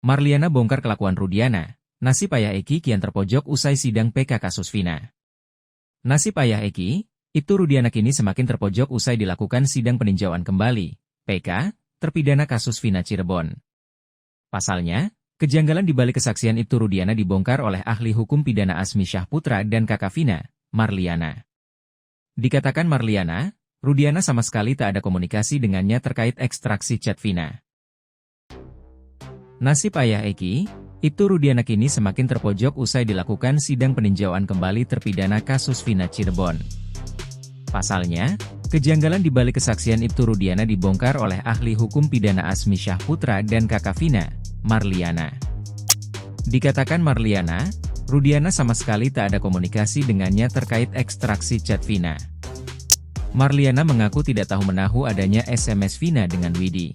Marliana bongkar kelakuan Rudiana. Nasib ayah Eki kian terpojok usai sidang PK kasus Vina. Nasib ayah Eki, Ibtu Rudiana kini semakin terpojok usai dilakukan sidang peninjauan kembali, PK, terpidana kasus Vina Cirebon. Pasalnya, kejanggalan di balik kesaksian Ibtu Rudiana dibongkar oleh ahli hukum pidana Asmi Syahputra dan kakak Vina, Marliana. Dikatakan Marliana, Rudiana sama sekali tak ada komunikasi dengannya terkait ekstraksi chat Vina. Nasib ayah Eki, Ibtu Rudiana kini semakin terpojok usai dilakukan sidang peninjauan kembali terpidana kasus Vina Cirebon. Pasalnya, kejanggalan di balik kesaksian Ibtu Rudiana dibongkar oleh ahli hukum pidana Asmi Syahputra dan kakak Vina, Marliana. Dikatakan Marliana, Rudiana sama sekali tak ada komunikasi dengannya terkait ekstraksi chat Vina. Marliana mengaku tidak tahu menahu adanya SMS Vina dengan Widi.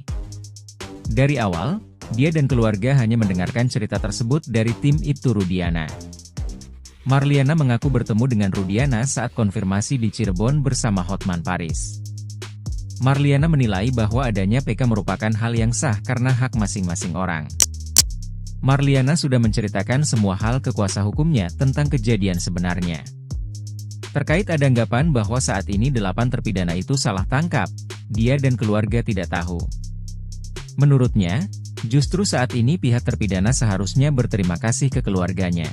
Dari awal, dia dan keluarga hanya mendengarkan cerita tersebut dari tim Ibtu Rudiana. Marliana mengaku bertemu dengan Rudiana saat konfirmasi di Cirebon bersama Hotman Paris. Marliana menilai bahwa adanya PK merupakan hal yang sah karena hak masing-masing orang. Marliana sudah menceritakan semua hal ke kuasa hukumnya tentang kejadian sebenarnya. Terkait ada anggapan bahwa saat ini 8 terpidana itu salah tangkap, dia dan keluarga tidak tahu. Menurutnya, justru saat ini pihak terpidana seharusnya berterima kasih ke keluarganya.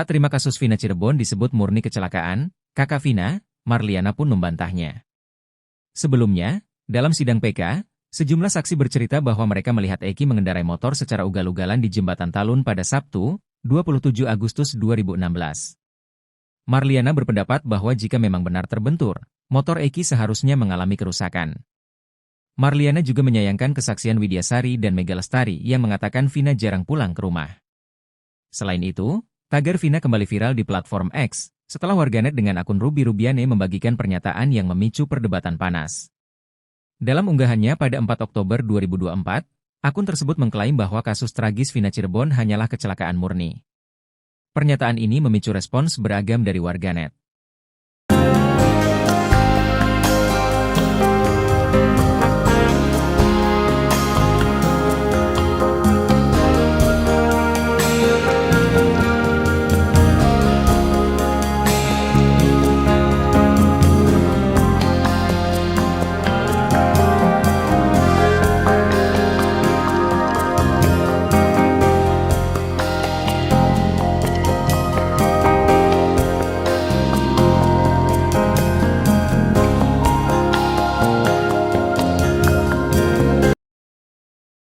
Tak terima kasus Vina Cirebon disebut murni kecelakaan, kakak Vina, Marliana pun membantahnya. Sebelumnya, dalam sidang PK, sejumlah saksi bercerita bahwa mereka melihat Eki mengendarai motor secara ugal-ugalan di Jembatan Talun pada Sabtu, 27 Agustus 2016. Marliana berpendapat bahwa jika memang benar terbentur, motor Eki seharusnya mengalami kerusakan. Marliana juga menyayangkan kesaksian Widyasari dan Mega Lestari yang mengatakan Vina jarang pulang ke rumah. Selain itu, tagar Vina kembali viral di platform X, setelah warganet dengan akun Ruby Rubiane membagikan pernyataan yang memicu perdebatan panas. Dalam unggahannya pada 4 Oktober 2024, akun tersebut mengklaim bahwa kasus tragis Vina Cirebon hanyalah kecelakaan murni. Pernyataan ini memicu respons beragam dari warganet.